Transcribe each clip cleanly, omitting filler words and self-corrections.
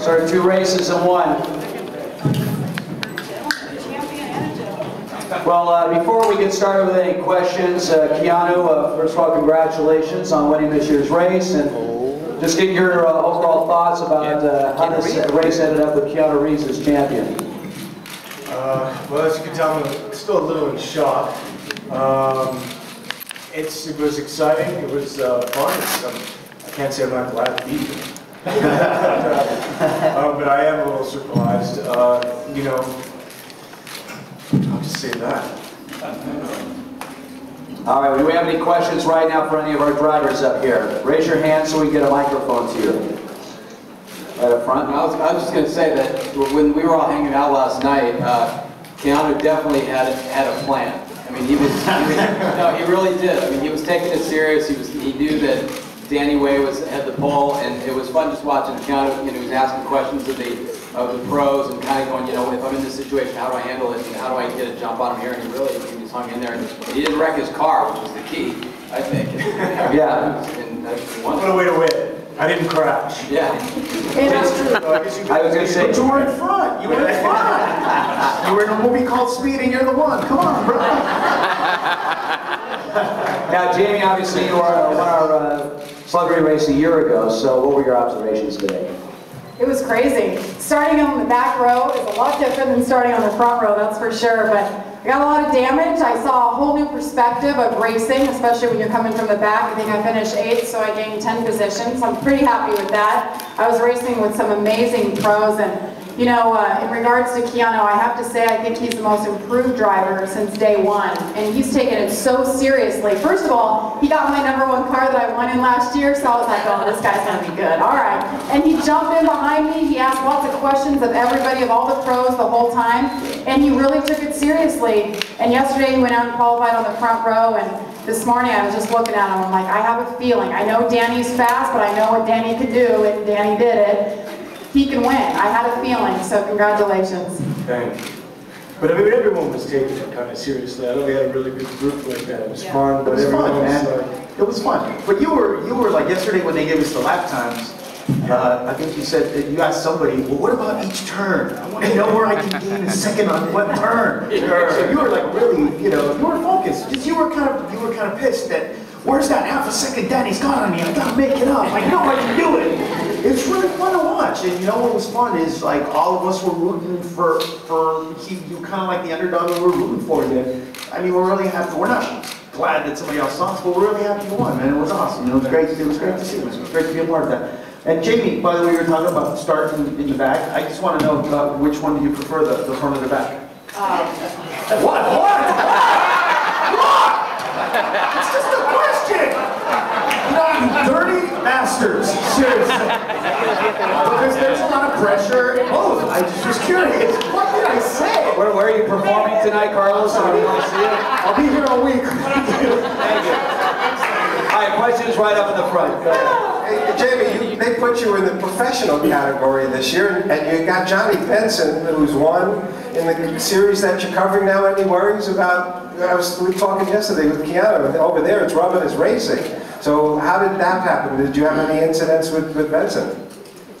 So 2 races in 1. Well, before we get started with any questions, Keanu, first of all, congratulations on winning this year's race, and just get your overall thoughts about how this race ended up with Keanu Reeves as champion. Well, as you can tell, I'm still a little in shock. It was exciting. It was fun. I can't say I'm not glad to be here. But I am a little surprised. You know, I'll just say that. All right, do we have any questions right now for any of our drivers up here? Raise your hand so we can get a microphone to you. Right up front. I was just going to say that when we were all hanging out last night, Keanu definitely had a plan. I mean, he no, he really did. I mean, he was taking it serious. He knew that Danny Way had the pole, and it was fun just watching Keanu. You know, he was asking questions of the pros and kind of going, you know, if I'm in this situation, how do I handle it? And how do I get a jump on him here? And he just hung in there. And he didn't wreck his car, which was the key, I think. Yeah. And what a way to win. I didn't crash. Yeah. I was going to say, but you were in front. You were in front. You were in a movie called Speed, and you're the one. Come on, bro. Now, Jamie, obviously you won our celebrity race a year ago, so what were your observations today? It was crazy. Starting on the back row is a lot different than starting on the front row, that's for sure. But I got a lot of damage. I saw a whole new perspective of racing, especially when you're coming from the back. I think I finished 8th, so I gained 10 positions. I'm pretty happy with that. I was racing with some amazing pros, and you know, in regards to Keanu, I have to say I think he's the most improved driver since day 1, and he's taken it so seriously. First of all, he got my #1 car that I won in last year, so I was like, oh, this guy's going to be good. All right. And he jumped in behind me. He asked lots of questions of everybody, of all the pros the whole time, and he really took it seriously. And yesterday he went out and qualified on the front row, and this morning I was just looking at him. I'm like, I have a feeling. I know Danny's fast, but I know what Danny could do, and Danny did it. He can win. I had a feeling, so congratulations. Thank you. But I mean, everyone was taking it kind of seriously. I know we had a really good group like that. It was fun, but it was fun, man. It was fun. But you were like yesterday when they gave us the lap times. I think you said that you asked somebody, well, what about each turn? I want to know where I can gain a second on what turn. So you were like really, you know, you were focused. Just you were kind of pissed that where's that half a second Danny's got on me? I gotta make it up. I know I can do it. It's really fun to watch, and you know what was fun is like all of us were rooting for you, kind of like the underdog, and we were rooting for you. I mean, we're really happy. We're not glad that somebody else lost, but we're really happy you won, man. It was awesome. It was great. It was great to see. It was great to be a part of that. And Jamie, by the way, you were talking about the start in the back. I just want to know which one do you prefer, the front or the back? What? It's just a question. You dirty bastards. Seriously. Because there's a lot of pressure in both. I just was curious. What did I say? Where are you performing tonight, Carlos? Do you want to see it? I'll be here all week. Thank you. All right, questions right up in the front. Go ahead. Hey, Jamie, they put you in the professional category this year, and you got Johnny Benson, who's won in the series that you're covering now. Any worries about? We were talking yesterday with Keanu, and over there it's rubbing his racing. So how did that happen? Did you have any incidents with Benson?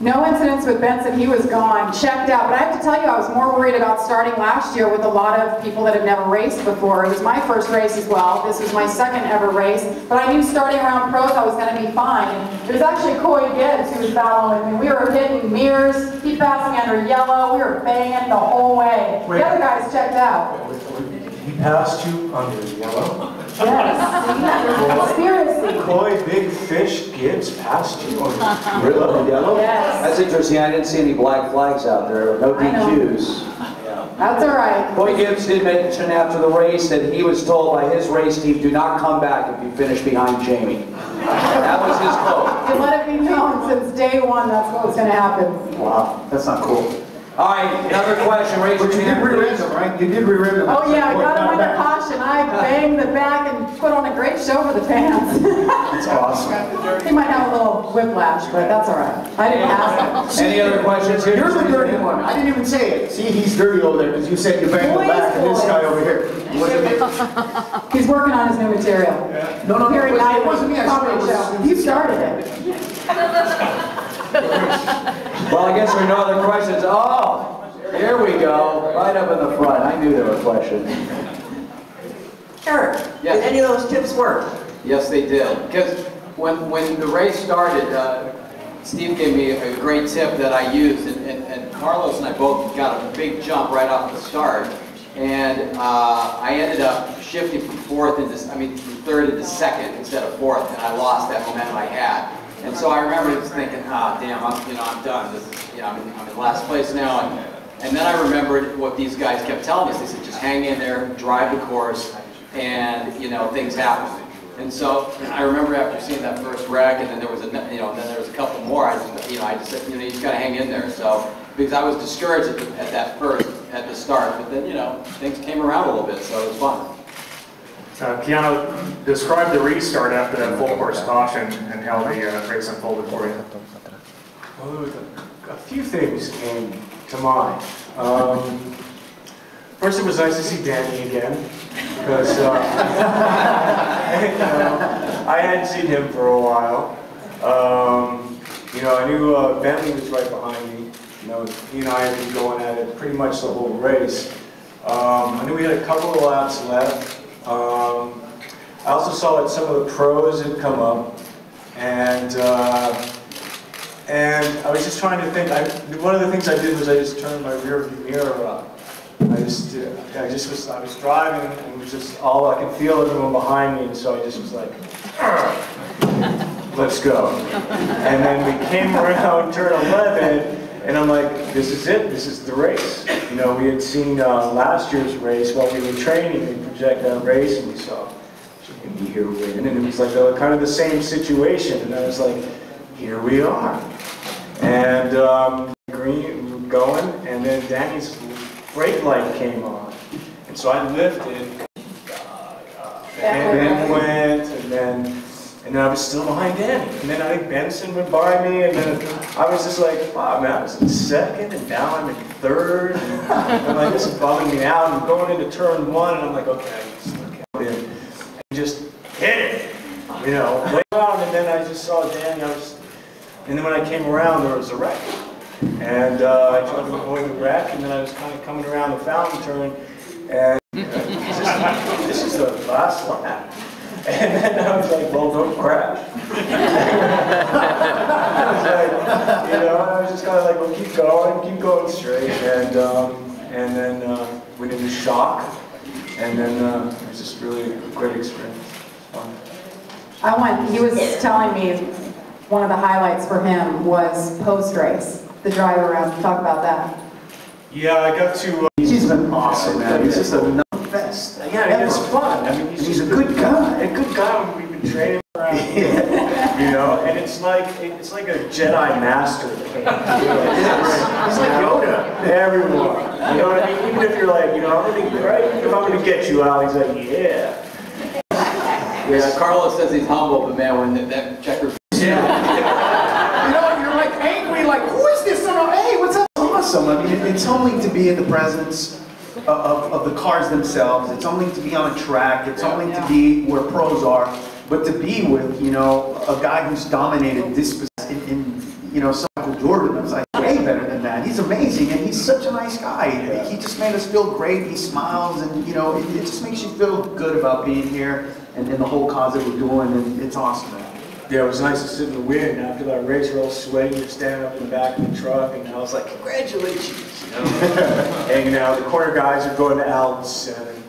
No incidents with Benson. He was gone, checked out. But I have to tell you, I was more worried about starting last year with a lot of people that have never raced before. It was my first race as well. This was my second ever race. But I knew starting around pros I was going to be fine. It was actually Coy Gibbs who was battling with me. We were hitting mirrors. He passed me under yellow. We were banging the whole way. The other guys checked out. He passed you under yellow? Yes. Seriously. Coy Big Fish Gibbs passed you on Really? Yellow? Yes. That's interesting. I didn't see any black flags out there. No DQs. That's all right. Coy Gibbs did mention after the race that he was told by his race team, do not come back if you finish behind Jamie. That was his quote. You let it be known since day 1 that's what was going to happen. Wow, that's not cool. All right, another question. Raise your But you did hand, rear-end please. him, right? You did rear-end him. Oh yeah, I got him under caution. I banged the back and put on a great show for the fans. That's awesome. He might have a little whiplash, but that's all right. I didn't ask him. Any other questions here? You're the dirty one. I didn't even say it. See, he's dirty over there because you said you banged the back, and this guy over here. He's working on his new material. No, Hearing it wasn't me. I comedy show. You started it. Well, I guess there are no other questions. Oh, here we go, right up in the front. I knew there were questions. Eric, Yes. did any of those tips work? Yes, they did. Because when the race started, Steve gave me a great tip that I used, and Carlos and I both got a big jump right off the start. And I ended up shifting from from third into second instead of fourth, and I lost that momentum I had. And so I remember just thinking, damn, I'm done. This is, I'm in last place now. And then I remembered what these guys kept telling us. They said, just hang in there, drive the course, and things happen. And so I remember after seeing that first wreck, and then there was a couple more. I just said, you just got to hang in there. So because I was discouraged at the start, but then things came around a little bit, so it was fun. Keanu, describe the restart after that full course caution and how the race unfolded for you. Well, there was a few things came to mind. First, it was nice to see Danny again, because I hadn't seen him for a while. I knew Bentley was right behind me. He and I had been going at it pretty much the whole race. I knew we had a couple of laps left. I also saw that some of the pros had come up, and I was just trying to think. One of the things I did was I just turned my rear view mirror up. I was driving, and it was just all I could feel everyone behind me, and so I just was like, let's go. And then we came around turn 11. And I'm like, this is it, this is the race. We had seen last year's race while we were training, we projected our race, and we saw Jimmy here win. And it was like kind of the same situation, and I was like, here we are. And green, we were going, and then Danny's brake light came on. And so I lifted, and then went, and then I was still behind Danny. And then I think Benson went by me, and then I was just like, wow, man, I was in second, and now I'm in third. And I'm like, this is bumming me out. I'm going into turn 1, and I'm like, okay, just look out in. And just hit it, way out. And then I just saw Danny, and then when I came around, there was a wreck. And I tried to avoid the wreck, and then I was kind of coming around the fountain turn, and this is the last lap. And then I was like, well, don't crash. I was just kind of like, well, keep going straight. And then went into shock. And then it was just really a great experience. Fun. He was telling me one of the highlights for him was post-race, the drive around. Talk about that. Yeah, I got to... He's been awesome, man. He's just a fest. Yeah, it's fun. I mean, he's a good guy. A good guy. We've been training around. And it's like a Jedi master. He's like Yoda. Everyone. You know what I mean? Even if you're like, if I'm gonna get you out, he's like, yeah. Yeah, Carlos says he's humble, but man, when that checker. You're like angry, like, who is this? Hey, what's up? Awesome. I mean, it's humbling to be in the presence of the cars themselves. It's humbling to be on a track. It's humbling to be where pros are. But to be with, a guy who's dominated this in Michael Jordan, I was like, way better than that. He's amazing, and he's such a nice guy. He just made us feel great. He smiles, and it just makes you feel good about being here and the whole cause that we're doing, and it's awesome, man. Yeah, it was nice to sit in the wind after that race. We're all sweating, you're standing up in the back of the truck, and I was like, congratulations, hanging out. The corner guys are going to Al's, and